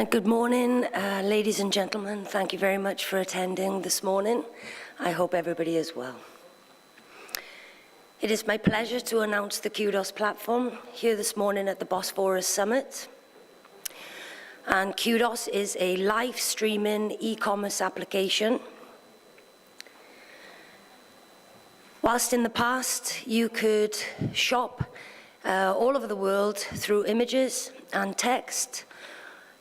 And good morning, ladies and gentlemen. Thank you very much for attending this morning. I hope everybody is well. It is my pleasure to announce the Qdos platform here this morning at the Bosphorus Summit. And Qdos is a live streaming e-commerce application. Whilst in the past you could shop all over the world through images and text,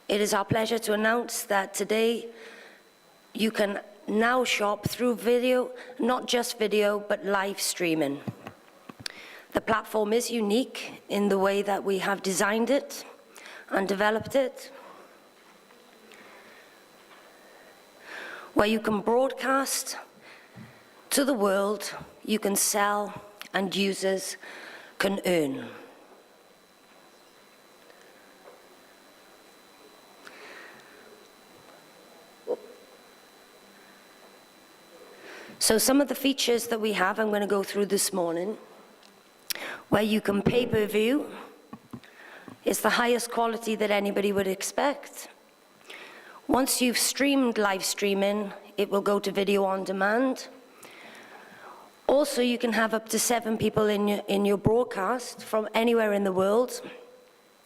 it is our pleasure to announce that today you can now shop through video, not just video, but live streaming. The platform is unique in the way that we have designed it and developed it, where you can broadcast to the world, you can sell, and users can earn. So some of the features that we have, I'm going to go through this morning, where you can pay-per-view. It's the highest quality that anybody would expect. Once you've streamed live streaming, it will go to video on demand. Also, you can have up to 7 people in your broadcast from anywhere in the world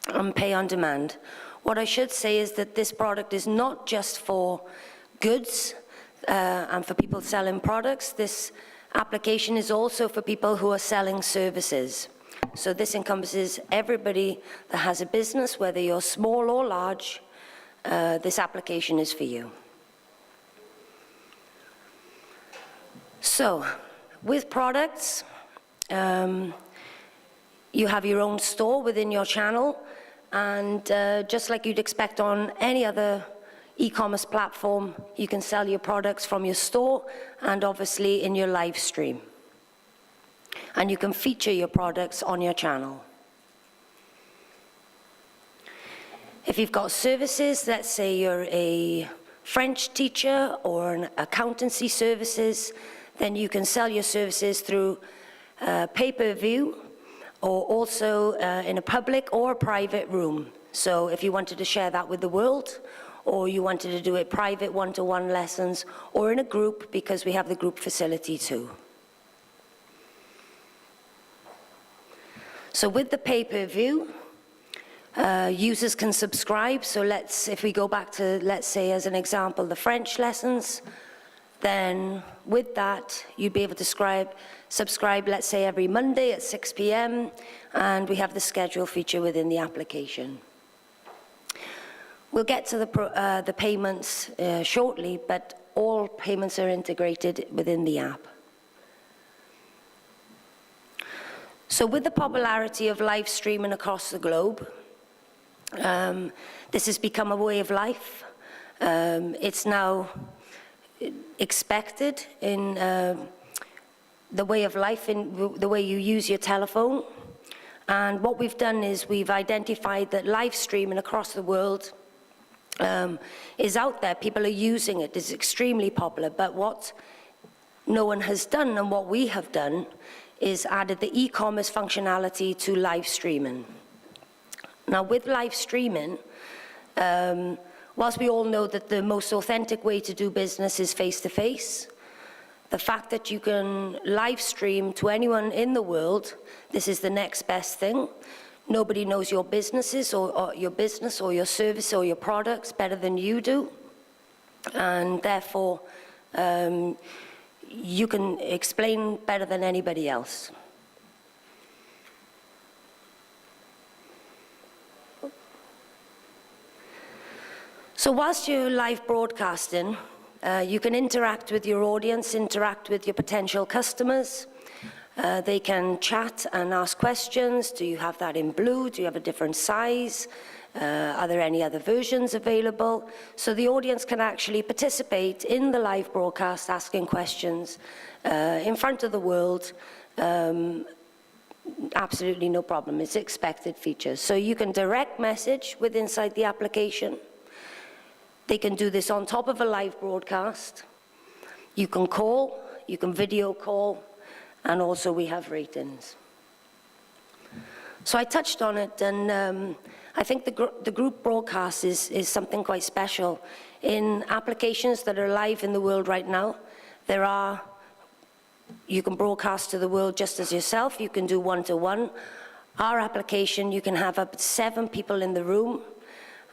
and pay on demand. What I should say is that this product is not just for goods and for people selling products. This application is also for people who are selling services. So this encompasses everybody that has a business, whether you're small or large. This application is for you. So, with products, you have your own store within your channel, and just like you'd expect on any other e-commerce platform, you can sell your products from your store and obviously in your live stream. And you can feature your products on your channel. If you've got services, let's say you're a French teacher or an accountancy services, then you can sell your services through pay-per-view or also in a public or a private room. So if you wanted to share that with the world, or you wanted to do it private one-to-one lessons, or in a group, because we have the group facility too. So with the pay-per-view, users can subscribe. So if we go back to, let's say as an example, the French lessons, then with that, you'd be able to subscribe, let's say every Monday at 6 p.m., and we have the schedule feature within the application. We'll get to the payments shortly, but all payments are integrated within the app. So with the popularity of live streaming across the globe, this has become a way of life. It's now expected in the way of life, in the way you use your telephone. And what we've done is we've identified that live streaming across the world is out there. People are using it. It's extremely popular. But what no one has done, and what we have done, is added the e-commerce functionality to live streaming. Now, with live streaming, whilst we all know that the most authentic way to do business is face-to-face, the fact that you can live stream to anyone in the world, this is the next best thing. Nobody knows your businesses or your business or your service or your products better than you do. And therefore, you can explain better than anybody else. So whilst you're live broadcasting, you can interact with your audience, interact with your potential customers. They can chat and ask questions. Do you have that in blue? Do you have a different size? Are there any other versions available? So the audience can actually participate in the live broadcast, asking questions in front of the world. Absolutely no problem. It's expected features. So you can direct message with inside the application. They can do this on top of a live broadcast. You can call, you can video call, and also we have ratings. So I touched on it, and I think the group broadcast is something quite special. In applications that are live in the world right now, you can broadcast to the world just as yourself, you can do one-to-one. Our application, you can have up to 7 people in the room.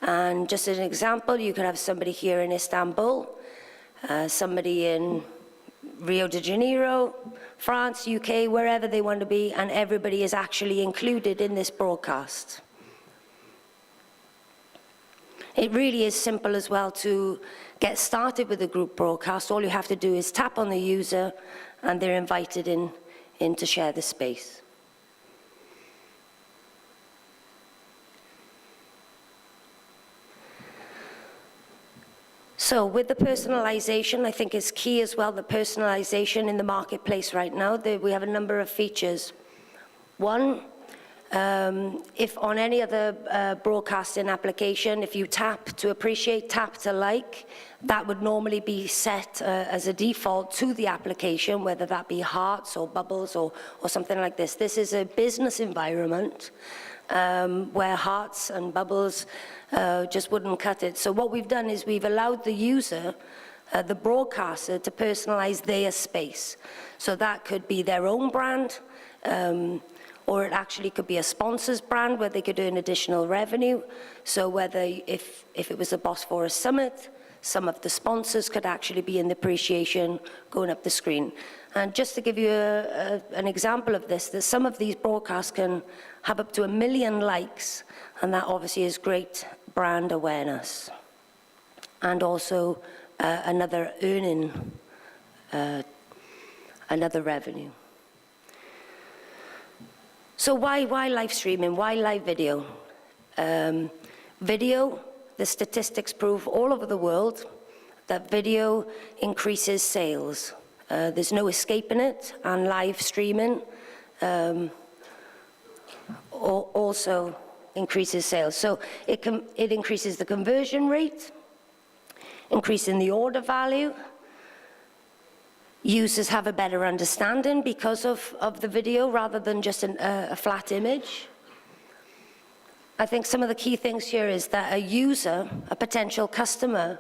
And just as an example, you could have somebody here in Istanbul, somebody in Rio de Janeiro, France, UK, wherever they want to be, and everybody is actually included in this broadcast. It really is simple as well to get started with a group broadcast. All you have to do is tap on the user, and they're invited in to share the space. So with the personalization, I think it's key as well, the personalization in the marketplace right now. We have a number of features. One, if on any other broadcasting application, if you tap to appreciate, tap to like, that would normally be set as a default to the application, whether that be hearts or bubbles or something like this. This is a business environment where hearts and bubbles just wouldn't cut it. So what we've done is we've allowed the user, the broadcaster, to personalize their space. So that could be their own brand, or it actually could be a sponsor's brand where they could earn additional revenue. So whether, if it was a Bosphorus Summit, some of the sponsors could actually be in the appreciation going up the screen. And just to give you an example of this, that some of these broadcasts can have up to 1 million likes, and that obviously is great brand awareness. And also another earning, another revenue. So why live streaming? Why live video? Video, the statistics prove all over the world that video increases sales. There's no escaping it, and live streaming also increases sales. So it increases the conversion rate, increasing the order value. Users have a better understanding because of the video rather than just a flat image. I think some of the key things here is that a user, a potential customer,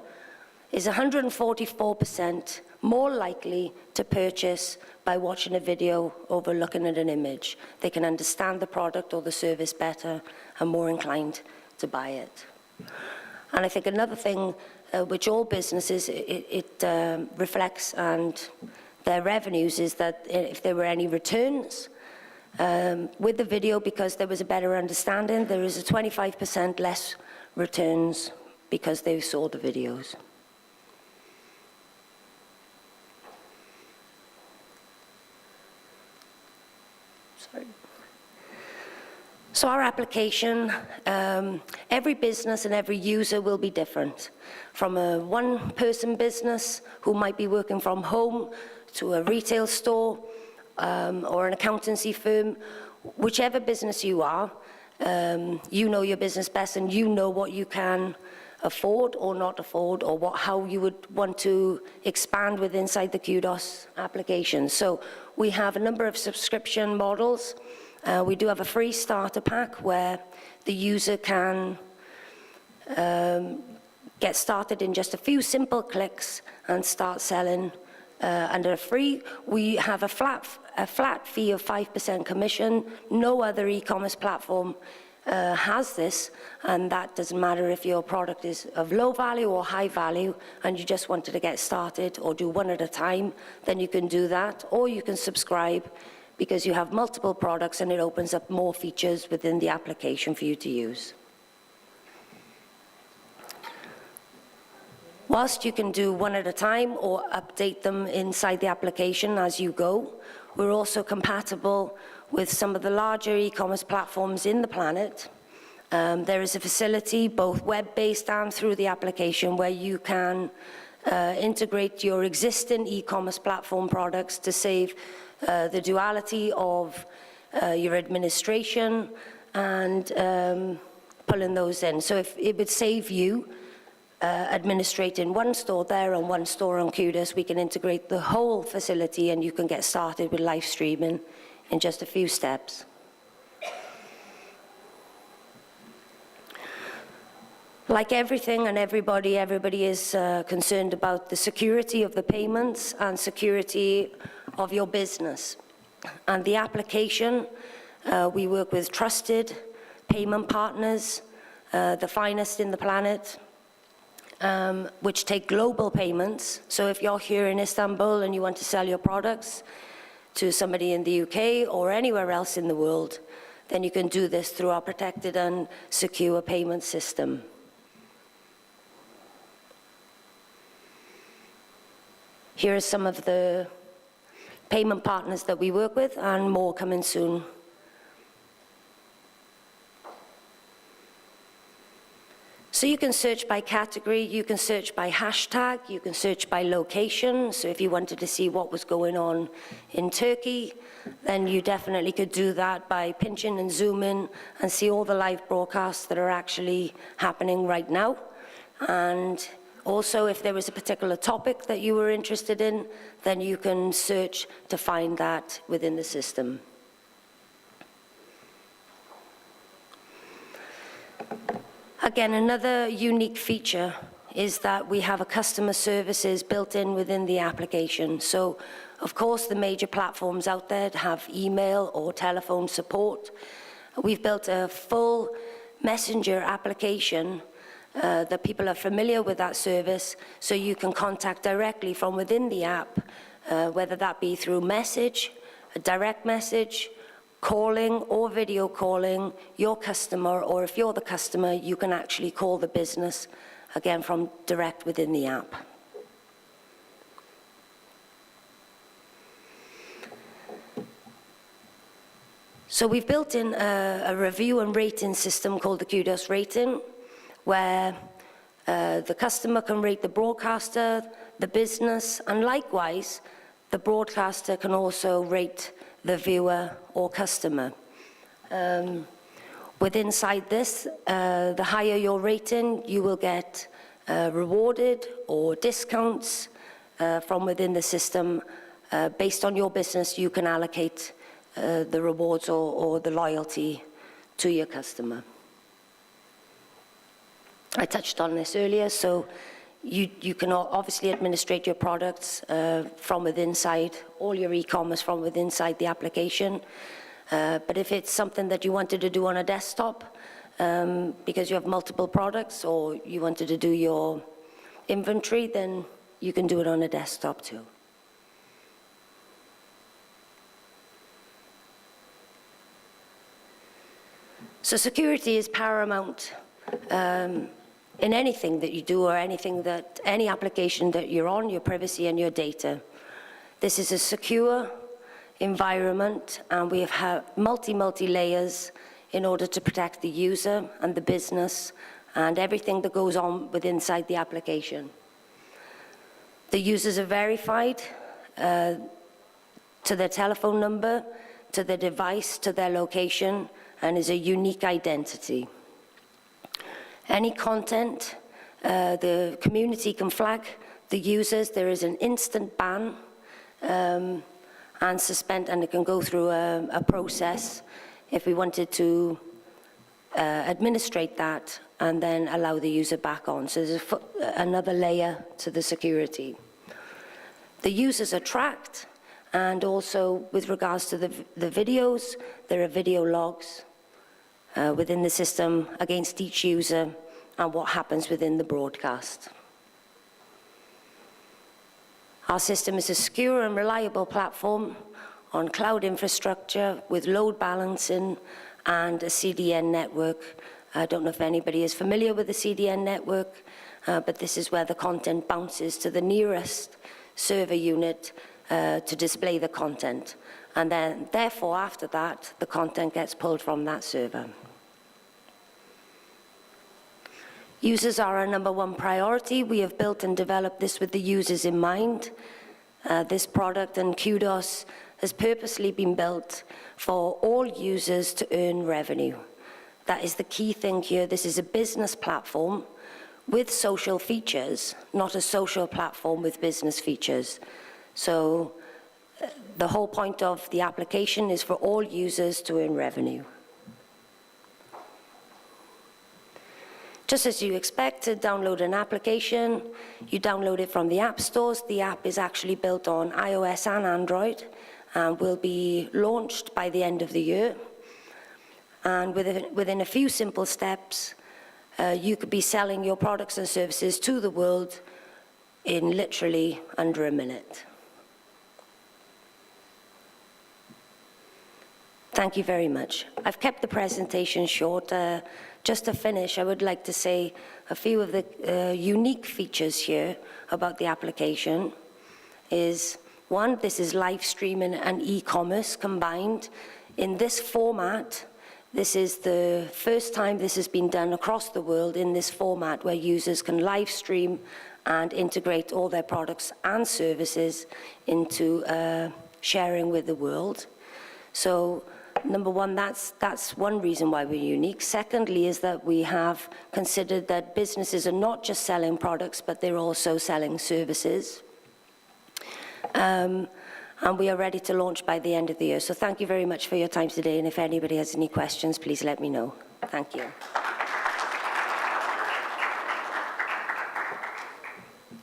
is 144% more likely to purchase by watching a video over looking at an image. They can understand the product or the service better and more inclined to buy it. And I think another thing which all businesses, it reflects and their revenues is that if there were any returns with the video, because there was a better understanding, there is a 25% less returns because they saw the videos. Sorry. So our application, every business and every user will be different. From a one-person business who might be working from home to a retail store or an accountancy firm, whichever business you are, you know your business best and you know what you can afford or not afford, or how you would want to expand with inside the Qdos application. So we have a number of subscription models. We do have a free starter pack where the user can get started in just a few simple clicks and start selling under free. We have a flat fee of 5% commission. No other e-commerce platform has this, and that doesn't matter if your product is of low value or high value and you just wanted to get started or do one at a time, then you can do that, or you can subscribe because you have multiple products and it opens up more features within the application for you to use. Whilst you can do one at a time or update them inside the application as you go, we're also compatible with some of the larger e-commerce platforms in the planet. There is a facility, both web-based and through the application, where you can integrate your existing e-commerce platform products to save the duality of your administration and pulling those in. So if it would save you administrating one store there and one store on Qdos, we can integrate the whole facility and you can get started with live streaming in just a few steps. Like everything and everybody is concerned about the security of the payments and security of your business. And the application, we work with trusted payment partners, the finest in the planet, which take global payments. So if you're here in Istanbul and you want to sell your products to somebody in the UK or anywhere else in the world, then you can do this through our protected and secure payment system. Here are some of the payment partners that we work with, and more coming soon. So you can search by category, you can search by hashtag, you can search by location. So if you wanted to see what was going on in Turkey, then you definitely could do that by pinching and zooming and see all the live broadcasts that are actually happening right now. And also, if there was a particular topic that you were interested in, then you can search to find that within the system. Again, another unique feature is that we have a customer services built in within the application. So, of course, the major platforms out there have email or telephone support. We've built a full messenger application that people are familiar with that service, so you can contact directly from within the app, whether that be through message, a direct message, calling or video calling your customer, or if you're the customer, you can actually call the business, again, from direct within the app. So we've built in a review and rating system called the Qdos Rating, where the customer can rate the broadcaster, the business, and likewise, the broadcaster can also rate the viewer or customer. Inside this, the higher your rating, you will get rewarded or discounts from within the system. Based on your business, you can allocate the rewards or the loyalty to your customer. I touched on this earlier, so you can obviously administrate your products from within inside, all your e-commerce from within inside the application. But if it's something that you wanted to do on a desktop, because you have multiple products, or you wanted to do your inventory, then you can do it on a desktop too. So security is paramount in anything that you do, or any application that you're on, your privacy and your data. This is a secure environment, and we have multi layers in order to protect the user and the business and everything that goes on inside the application. The users are verified to their telephone number, to their device, to their location, and is a unique identity. Any content, the community can flag the users. There is an instant ban and suspend, and it can go through a process if we wanted to administrate that and then allow the user back on. So there's another layer to the security. The users are tracked, and also with regards to the videos, there are video logs within the system against each user and what happens within the broadcast. Our system is a secure and reliable platform on cloud infrastructure with load balancing and a CDN network. I don't know if anybody is familiar with the CDN network, but this is where the content bounces to the nearest server unit to display the content. And then, therefore, after that, the content gets pulled from that server. Users are our #1 priority. We have built and developed this with the users in mind. This product and Qdos has purposely been built for all users to earn revenue. That is the key thing here. This is a business platform with social features, not a social platform with business features. So the whole point of the application is for all users to earn revenue. Just as you expect to download an application, you download it from the app stores. The app is actually built on iOS and Android and will be launched by the end of the year. And within a few simple steps, you could be selling your products and services to the world in literally under a minute. Thank you very much. I've kept the presentation short. Just to finish, I would like to say a few of the unique features here about the application is, one, this is live streaming and e-commerce combined. In this format, this is the first time this has been done across the world in this format where users can live stream and integrate all their products and services into sharing with the world. So, number one, that's one reason why we're unique. Secondly is that we have considered that businesses are not just selling products, but they're also selling services. And we are ready to launch by the end of the year. So thank you very much for your time today. And if anybody has any questions, please let me know. Thank you.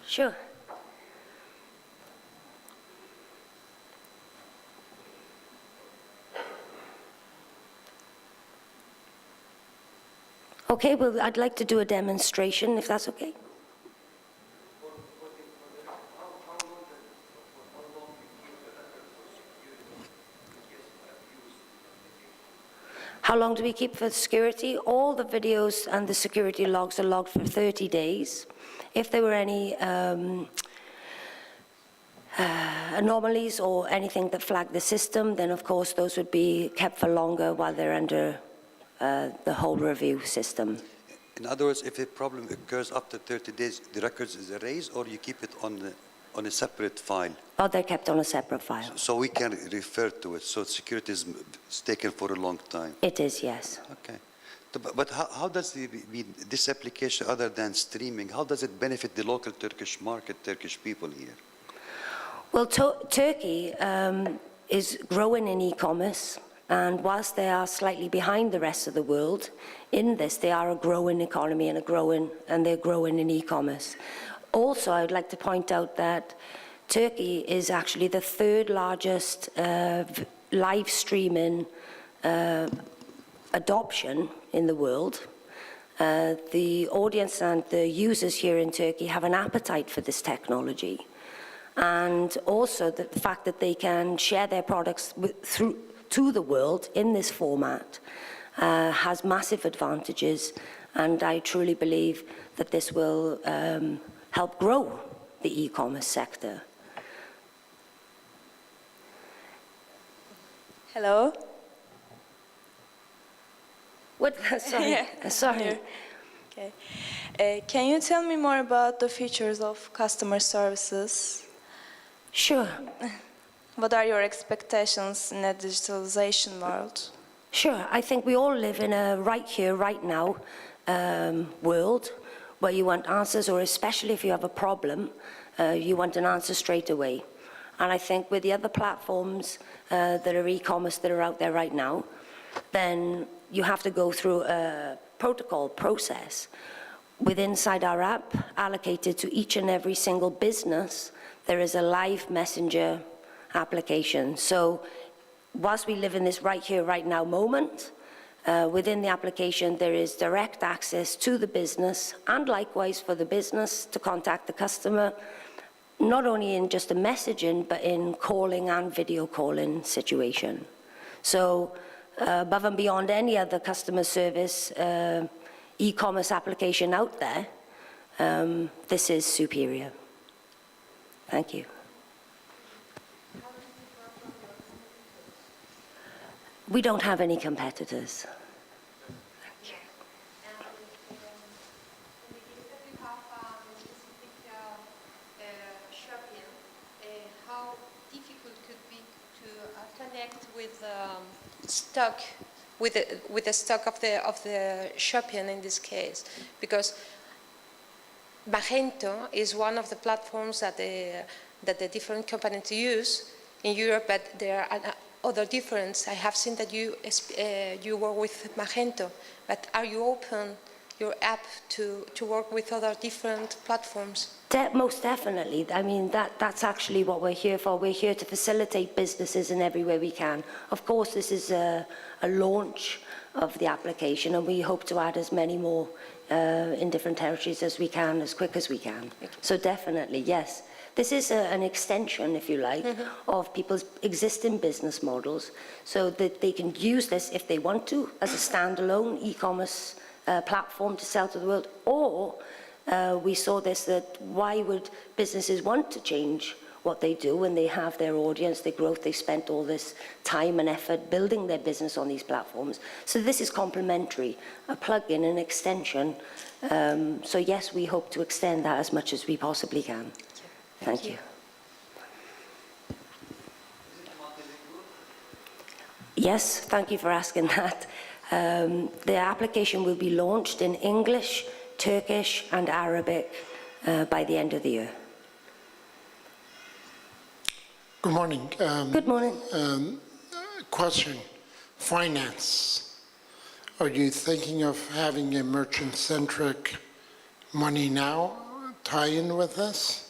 Sure. Okay, well, I'd like to do a demonstration, if that's okay. How long do we keep for security? All the videos and the security logs are logged for 30 days. If there were any anomalies or anything that flagged the system, then of course those would be kept for longer while they're under the whole review system. In other words, if a problem occurs after 30 days, the records is erased, or you keep it on a separate file? Oh, they're kept on a separate file. So we can refer to it. So security is taken for a long time. It is, yes. Okay. But how does this application, other than streaming, how does it benefit the local Turkish market, Turkish people here? Well, Turkey is growing in e-commerce. And whilst they are slightly behind the rest of the world in this, they are a growing economy and they're growing in e-commerce. Also, I would like to point out that Turkey is actually the third largest live streaming adoption in the world. The audience and the users here in Turkey have an appetite for this technology. And also the fact that they can share their products to the world in this format has massive advantages, and I truly believe that this will help grow the e-commerce sector. Hello. What? Sorry. Yeah. Sorry. Okay. Can you tell me more about the features of customer services? Sure. What are your expectations in a digitalization world? Sure. I think we all live in a right here, right now world where you want answers, or especially if you have a problem, you want an answer straight away. And I think with the other platforms that are e-commerce that are out there right now, then you have to go through a protocol process inside our app allocated to each and every single business. There is a live messenger application. So whilst we live in this right here, right now moment, within the application there is direct access to the business, and likewise for the business to contact the customer, not only in just a messaging, but in calling and video calling situation. So above and beyond any other customer service e-commerce application out there, this is superior. Thank you. We don't have any competitors. How difficult could be to connect with stock, with the stock of the shopping in this case, because Magento is one of the platforms that the different companies use in Europe, but there are other difference. I have seen that you work with Magento, but are you open your app to work with other different platforms? Most definitely. I mean, that's actually what we're here for. We're here to facilitate businesses in every way we can. Of course, this is a launch of the application, and we hope to add as many more in different territories as we can, as quick as we can. So definitely, yes. This is an extension, if you like, of people's existing business models, so that they can use this if they want to as a standalone e-commerce platform to sell to the world, or we saw this, that why would businesses want to change what they do when they have their audience, their growth, they spent all this time and effort building their business on these platforms. So this is complementary, a plug-in, an extension. So yes, we hope to extend that as much as we possibly can. Thank you. Yes, thank you for asking that. The application will be launched in English, Turkish and Arabic by the end of the year. Good morning. Good morning. Question, finance. Are you thinking of having a merchant-centric money now tie-in with this?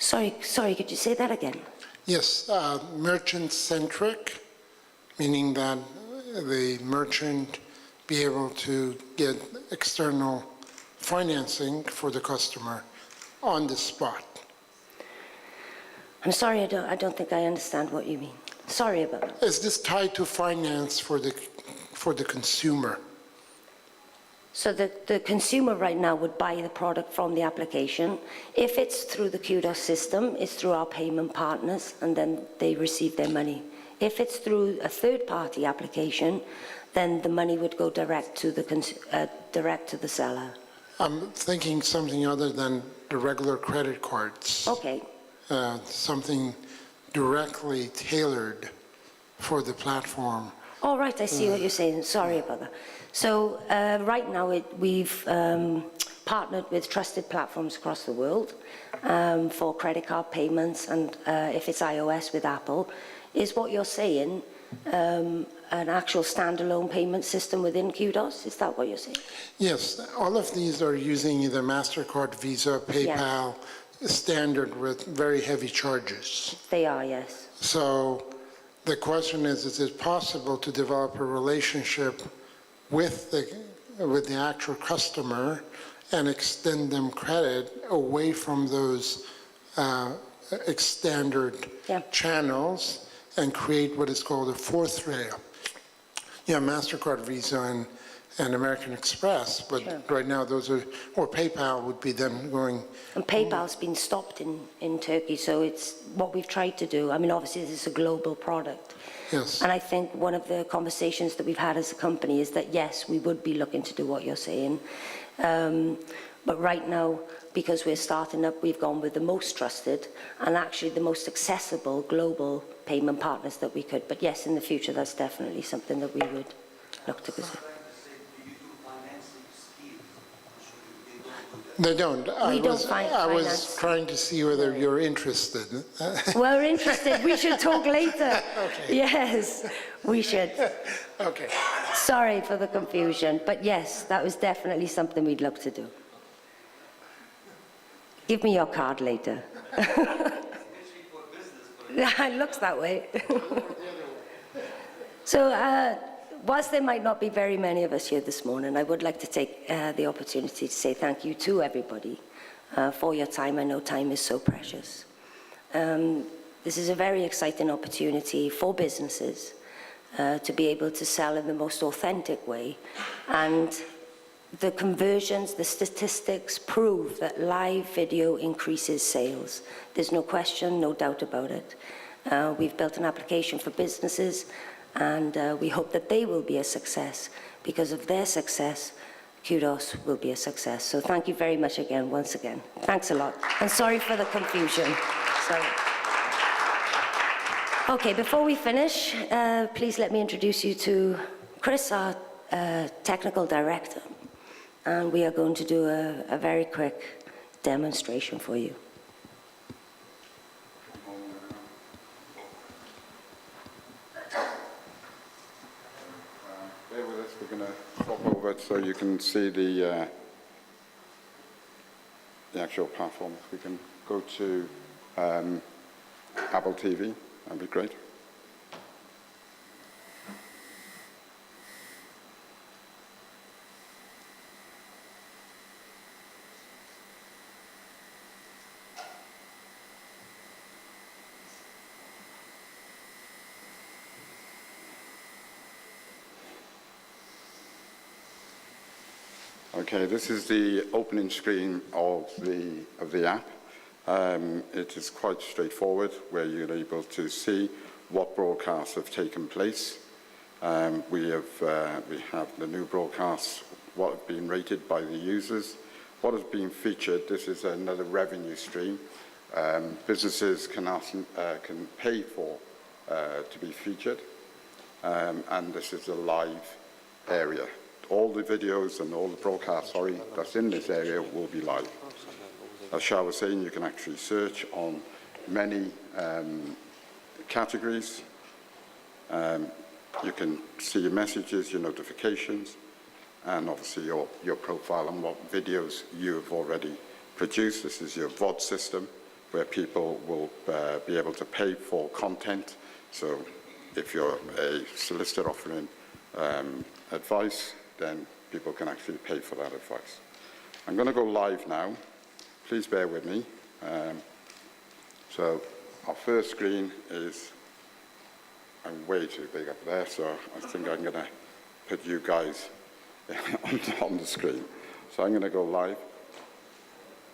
Sorry, could you say that again? Yes, merchant-centric, meaning that the merchant be able to get external financing for the customer on the spot. I'm sorry, I don't think I understand what you mean. Sorry about that. Is this tied to finance for the consumer? So the consumer right now would buy the product from the application. If it's through the Qdos system, it's through our payment partners, and then they receive their money. If it's through a third-party application, then the money would go direct to the seller. I'm thinking something other than the regular credit cards. Okay. Something directly tailored for the platform. All right, I see what you're saying. Sorry about that. So right now we've partnered with trusted platforms across the world for credit card payments, and if it's iOS with Apple. Is what you're saying an actual standalone payment system within Qdos? Is that what you're saying? Yes, all of these are using either MasterCard, Visa, PayPal, standard with very heavy charges. They are, yes. So the question is it possible to develop a relationship with the actual customer and extend them credit away from those standard channels and create what is called a fourth rail? Yeah, MasterCard, Visa, and American Express, but right now those are, or PayPal would be them going. And PayPal's been stopped in Turkey, so it's what we've tried to do. I mean, obviously this is a global product. Yes. And I think one of the conversations that we've had as a company is that, yes, we would be looking to do what you're saying. But right now, because we're starting up, we've gone with the most trusted and actually the most accessible global payment partners that we could. But yes, in the future, that's definitely something that we would look to consider. They don't. We don't find I was finance. trying to see whether you're interested. We're interested. We should talk later. Okay. Yes, we should. Okay. Sorry for the confusion, but yes, that was definitely something we'd look to do. Give me your card later. It looks that way. So, whilst there might not be very many of us here this morning, I would like to take the opportunity to say thank you to everybody for your time. I know time is so precious. This is a very exciting opportunity for businesses to be able to sell in the most authentic way. And the conversions, the statistics prove that live video increases sales. There's no question, no doubt about it. We've built an application for businesses, and we hope that they will be a success. Because of their success, Qdos will be a success. So thank you very much again, once again. Thanks a lot. And sorry for the confusion. Sorry. Okay, before we finish, please let me introduce you to Chris, our technical director. And we are going to do a very quick demonstration for you. Bear with us, we're going to swap over it so you can see the actual platform. If we can go to Apple TV, that'd be great. Okay, this is the opening screen of the app. It is quite straightforward, where you're able to see what broadcasts have taken place. We have the new broadcasts, what have been rated by the users, what has been featured. This is another revenue stream. Businesses can pay for to be featured, and this is a live area. All the videos and all the broadcasts, that's in this area will be live. As Shah was saying, you can actually search on many categories. You can see your messages, your notifications, and obviously your profile and what videos you have already produced. This is your VOD system, where people will be able to pay for content. So if you're a solicitor offering advice, then people can actually pay for that advice. I'm going to go live now. Please bear with me. So our first screen is, I'm way too big up there, so I think I'm going to put you guys on the screen. So I'm going to go live.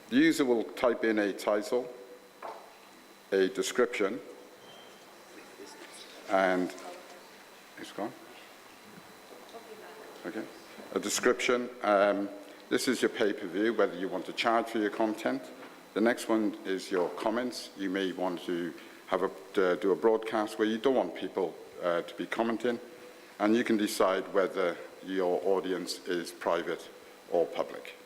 The user will type in a title, a description, and it's gone. Okay. A description. This is your pay-per-view, whether you want to charge for your content. The next one is your comments. You may want to have do a broadcast where you don't want people to be commenting, and you can decide whether your audience is private or public.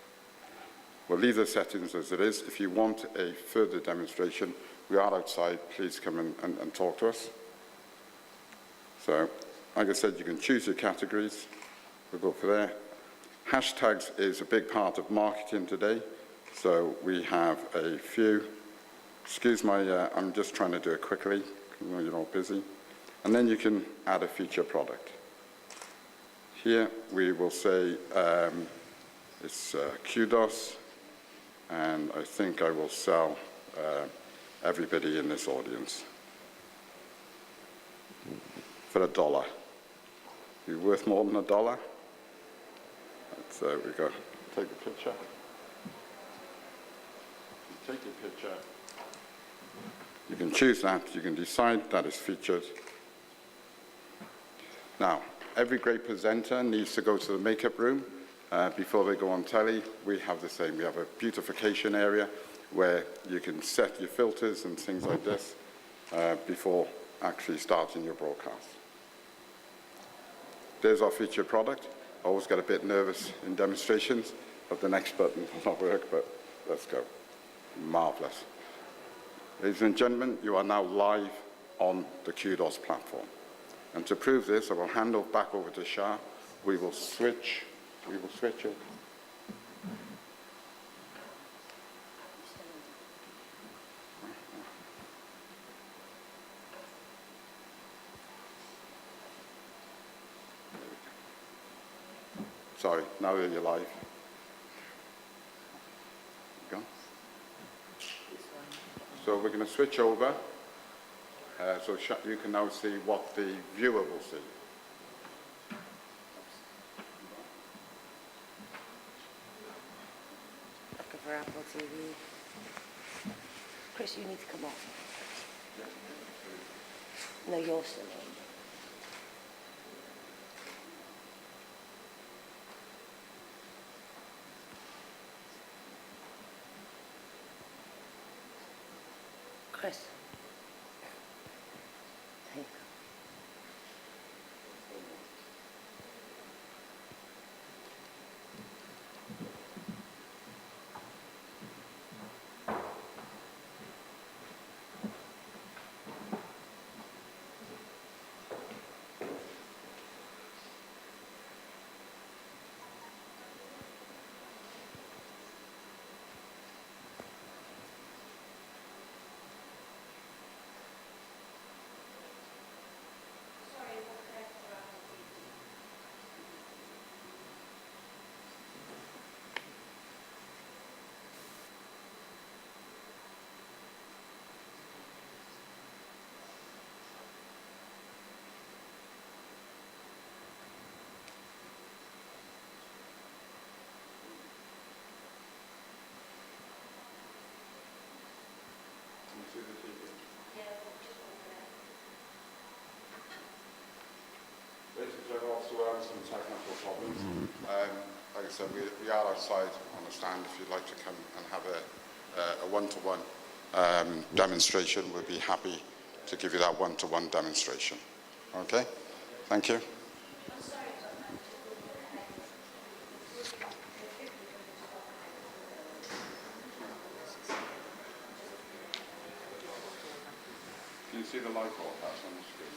We'll leave the settings as it is. If you want a further demonstration, we are outside. Please come and talk to us. So, like I said, you can choose your categories. We'll go for there. Hashtags is a big part of marketing today. So we have a few. Excuse my, I'm just trying to do it quickly. I know you're all busy. And then you can add a feature product. Here we will say it's Qdos, and I think I will sell everybody in this audience for $1. You're worth more than $1. So we go, take the picture. You take your picture. You can choose that. You can decide that is featured. Now, every great presenter needs to go to the makeup room before they go on telly. We have the same. We have a beautification area where you can set your filters and things like this before actually starting your broadcast. There's our featured product. I always get a bit nervous in demonstrations, but the next button will not work, but let's go. Marvelous. Ladies and gentlemen, you are now live on the Qdos platform. And to prove this, I will hand off back over to Shah. We will switch it. Sorry, now that you're live. Go. So we're going to switch over. So you can now see what the viewer will see. Looking for Apple TV. Chris, you need to come off. No, you're still on. Chris. There you go. were having some technical problems. Like I said, we are outside on the stand. If you'd like to come and have a one-to-one demonstration, we'll be happy to give you that one-to-one demonstration. Okay? Thank you. Can you see the light broadcast on the screen?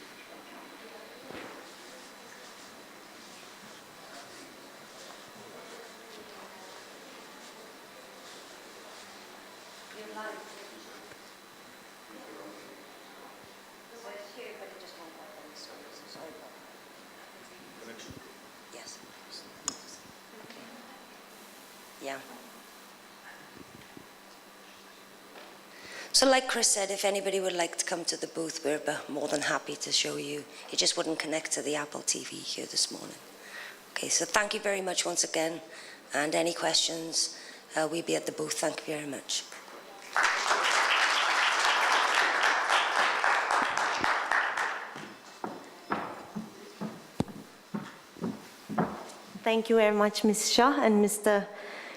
Yes. Yeah. So like Chris said, if anybody would like to come to the booth, we're more than happy to show you. It just wouldn't connect to the Apple TV here this morning. Okay, so thank you very much once again. And any questions, we'll be at the booth. Thank you very much. Thank you very much, Ms. Shah and Mr.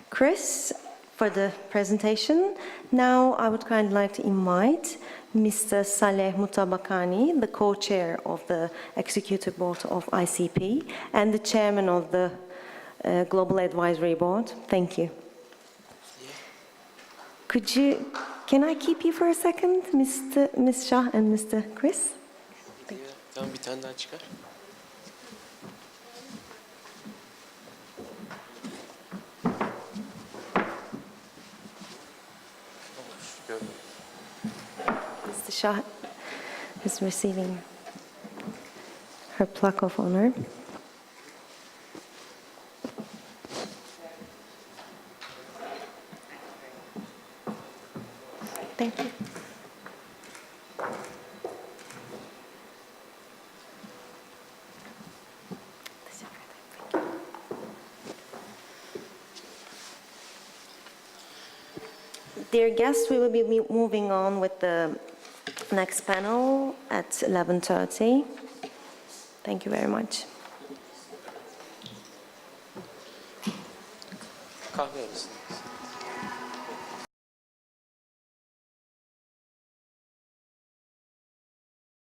Chris, for the presentation. Now, I would kindly like to invite Mr. Saleh Mutabakani, the co-chair of the Executive Board of ICP and the chairman of the Global Advisory Board. Thank you. Can I keep you for a second, Ms. Shah and Mr. Chris? Tamam, bir tane daha çıkar. Mr. Shah is receiving her plaque of honor. Thank you. Dear guests, we will be moving on with the next panel at 11:30. Thank you very much. Kahve arasındayız.